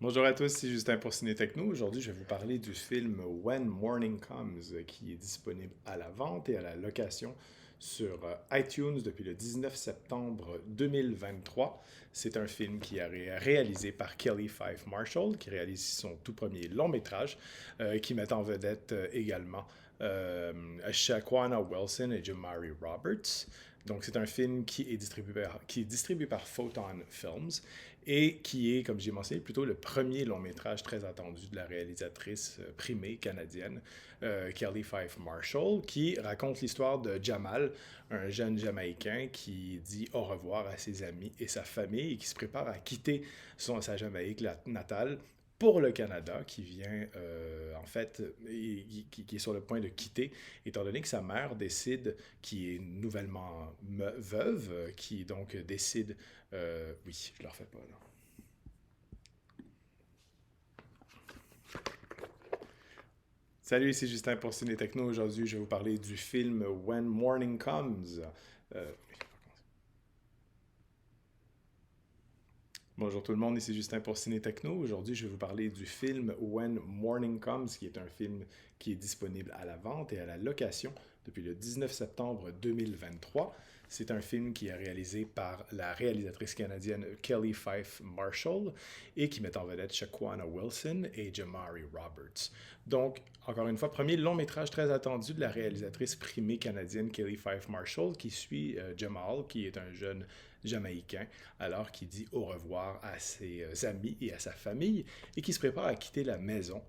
Bonjour à tous, c'est Justin pour Ciné Techno. Aujourd'hui, je vais vous parler du film When Morning Comes, qui est disponible à la vente et à la location sur iTunes depuis le 19 septembre 2023. C'est un film qui est réalisé par Kelly Fife Marshall, qui réalise son tout premier long métrage, qui met en vedette également euh, Shaquana Wilson et Jamari Roberts. Donc, c'est un film qui est distribué par Photon Films et qui est, comme j'ai mentionné, plutôt le premier long métrage très attendu de la réalisatrice primée canadienne, Kelly Fife Marshall, qui raconte l'histoire de Jamal, un jeune Jamaïcain qui dit au revoir à ses amis et sa famille et qui se prépare à quitter sa Jamaïque natale pour le Canada, qui vient en fait, qui est sur le point de quitter, étant donné que sa mère décide, qui est nouvellement veuve, qui donc décide, oui, je ne le refais pas là. Salut, c'est Justin pour Ciné Techno. Aujourd'hui, je vais vous parler du film When Morning Comes. Euh, Bonjour tout le monde, ici Justin pour Ciné Techno. Aujourd'hui, je vais vous parler du film When Morning Comes, qui est un film qui est disponible à la vente et à la location depuis le 19 septembre 2023. C'est un film qui est réalisé par la réalisatrice canadienne Kelly Fife Marshall et qui met en vedette Shaquana Wilson et Jamari Roberts. Donc, encore une fois, premier long métrage très attendu de la réalisatrice primée canadienne Kelly Fife Marshall qui suit Jamal, qui est un jeune Jamaïcain, alors qu'il dit au revoir à ses amis et à sa famille et qui se prépare à quitter la maison,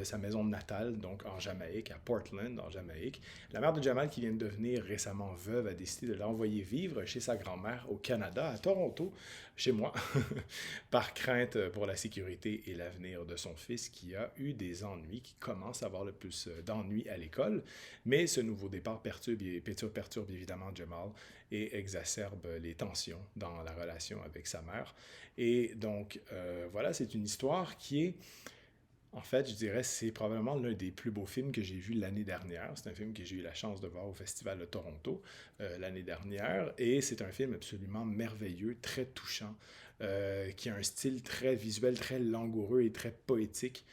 sa maison natale, donc en Jamaïque, à Portland, en Jamaïque. La mère de Jamal, qui vient de devenir récemment veuve, a décidé de l'envoyer vivre chez sa grand-mère au Canada, à Toronto, chez moi, par crainte pour la sécurité et l'avenir de son fils qui a eu des ennuis, qui commence à avoir le plus d'ennuis à l'école. Mais ce nouveau départ perturbe évidemment Jamal et exacerbe les tensions dans la relation avec sa mère. Et donc, voilà, c'est une histoire qui est, en fait, je dirais, c'est probablement l'un des plus beaux films que j'ai vu l'année dernière. C'est un film que j'ai eu la chance de voir au Festival de Toronto l'année dernière. Et c'est un film absolument merveilleux, très touchant, qui a un style très visuel, très langoureux et très poétique,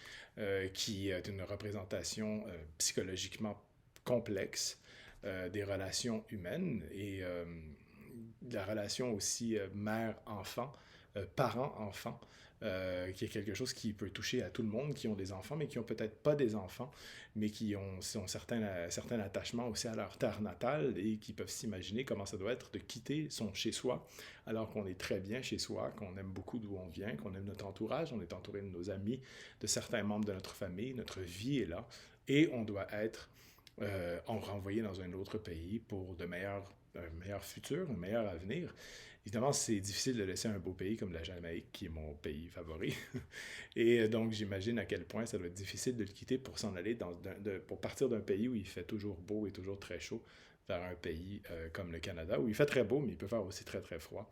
qui est une représentation psychologiquement complexe des relations humaines et de la relation aussi mère-enfant, parent-enfant, qui est quelque chose qui peut toucher à tout le monde, qui ont des enfants, mais qui n'ont peut-être pas des enfants, mais qui ont certains attachements aussi à leur terre natale et qui peuvent s'imaginer comment ça doit être de quitter son chez-soi, alors qu'on est très bien chez soi, qu'on aime beaucoup d'où on vient, qu'on aime notre entourage, on est entouré de nos amis, de certains membres de notre famille, notre vie est là, et on doit être renvoyé dans un autre pays pour un meilleur futur, un meilleur avenir. Évidemment, c'est difficile de laisser un beau pays comme la Jamaïque, qui est mon pays favori. Et donc, j'imagine à quel point ça doit être difficile de le quitter pour s'en aller, pour partir d'un pays où il fait toujours beau et toujours très chaud, vers un pays comme le Canada, où il fait très beau, mais il peut faire aussi très très froid.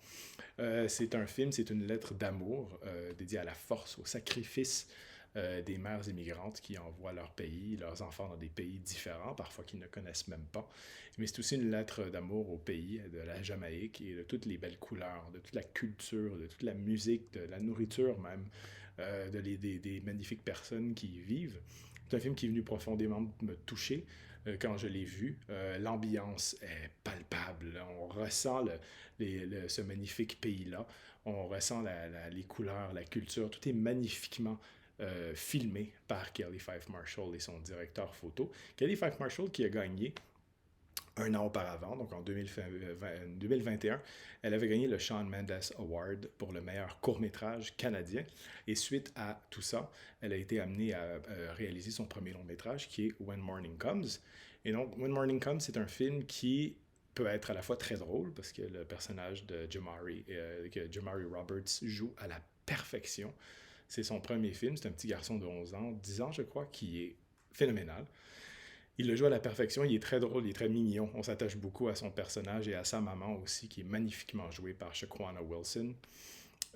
C'est un film, c'est une lettre d'amour dédiée à la force, au sacrifice des mères immigrantes qui envoient leur pays, leurs enfants dans des pays différents, parfois qu'ils ne connaissent même pas. Mais c'est aussi une lettre d'amour au pays, de la Jamaïque et de toutes les belles couleurs, de toute la culture, de toute la musique, de la nourriture même, des magnifiques personnes qui y vivent. C'est un film qui est venu profondément me toucher quand je l'ai vu. L'ambiance est palpable. On ressent ce magnifique pays-là. On ressent les couleurs, la culture. Tout est magnifiquement filmé par Kelly Fife Marshall et son directeur photo. Kelly Fife Marshall qui a gagné un an auparavant, donc en 2021, elle avait gagné le Shawn Mendes Award pour le meilleur court-métrage canadien. Et suite à tout ça, elle a été amenée à réaliser son premier long-métrage qui est When Morning Comes. Et donc, When Morning Comes, c'est un film qui peut être à la fois très drôle parce que le personnage de Jamari, que Jamari Roberts joue à la perfection. C'est son premier film, c'est un petit garçon de 11 ans, 10 ans je crois, qui est phénoménal. Il le joue à la perfection, il est très drôle, il est très mignon. On s'attache beaucoup à son personnage et à sa maman aussi, qui est magnifiquement jouée par Shaquana Wilson.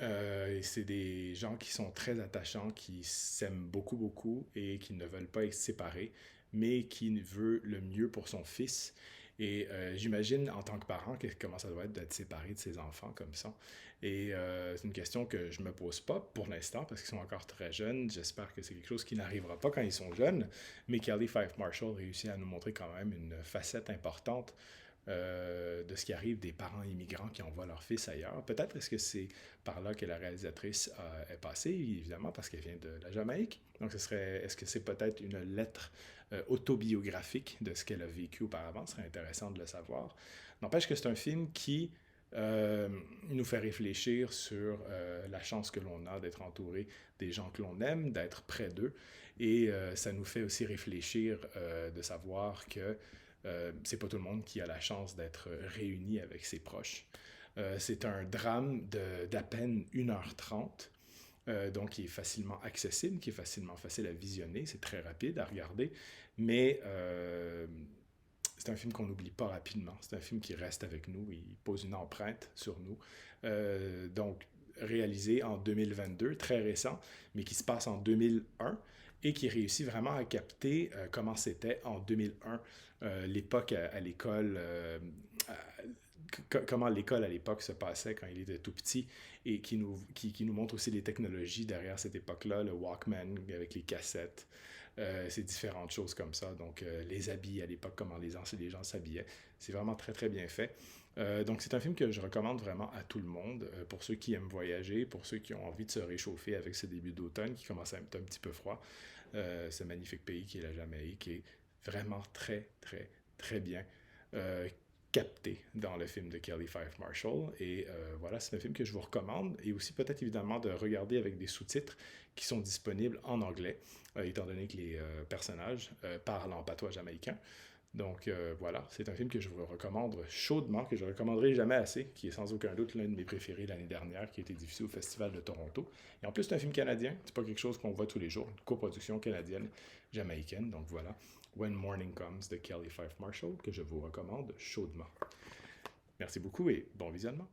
Et c'est des gens qui sont très attachants, qui s'aiment beaucoup, beaucoup et qui ne veulent pas être séparés, mais qui veut le mieux pour son fils Et j'imagine, en tant que parent, comment ça doit être d'être séparé de ses enfants comme ça. Et c'est une question que je me pose pas pour l'instant parce qu'ils sont encore très jeunes. J'espère que c'est quelque chose qui n'arrivera pas quand ils sont jeunes. Mais Kelly Fife Marshall réussit à nous montrer quand même une facette importante de ce qui arrive des parents immigrants qui envoient leur fils ailleurs. Peut-être est-ce que c'est par là que la réalisatrice est passée, évidemment, parce qu'elle vient de la Jamaïque. Donc, est-ce que c'est peut-être une lettre autobiographique de ce qu'elle a vécu auparavant? Ce serait intéressant de le savoir. N'empêche que c'est un film qui nous fait réfléchir sur la chance que l'on a d'être entouré des gens que l'on aime, d'être près d'eux. Et ça nous fait aussi réfléchir de savoir que c'est pas tout le monde qui a la chance d'être réuni avec ses proches. C'est un drame d'à peine 1h30, donc qui est facilement accessible, qui est facilement facile à visionner, c'est très rapide à regarder, mais c'est un film qu'on n'oublie pas rapidement. C'est un film qui reste avec nous, il pose une empreinte sur nous. Donc, réalisé en 2022, très récent, mais qui se passe en 2001 et qui réussit vraiment à capter comment c'était en 2001, l'époque à l'école, comment l'école à l'époque se passait quand il était tout petit et qui nous montre aussi les technologies derrière cette époque-là, le Walkman avec les cassettes, c'est différentes choses comme ça. Donc, les habits à l'époque, comment les gens s'habillaient. C'est vraiment très, très bien fait. Donc, c'est un film que je recommande vraiment à tout le monde, pour ceux qui aiment voyager, pour ceux qui ont envie de se réchauffer avec ce début d'automne qui commence à être un petit peu froid. Ce magnifique pays qui est la Jamaïque, qui est vraiment très, très, très bien euh, capté dans le film de Kelly Fife Marshall. Et voilà, c'est un film que je vous recommande. Et aussi peut-être évidemment de regarder avec des sous-titres qui sont disponibles en anglais, étant donné que les personnages parlent en patois jamaïcain. Donc voilà, c'est un film que je vous recommande chaudement, que je ne recommanderai jamais assez, qui est sans aucun doute l'un de mes préférés l'année dernière, qui a été diffusé au Festival de Toronto. Et en plus, c'est un film canadien, c'est pas quelque chose qu'on voit tous les jours, une coproduction canadienne-jamaïcaine. Donc voilà, When Morning Comes de Kelly Fife Marshall, que je vous recommande chaudement. Merci beaucoup et bon visionnement.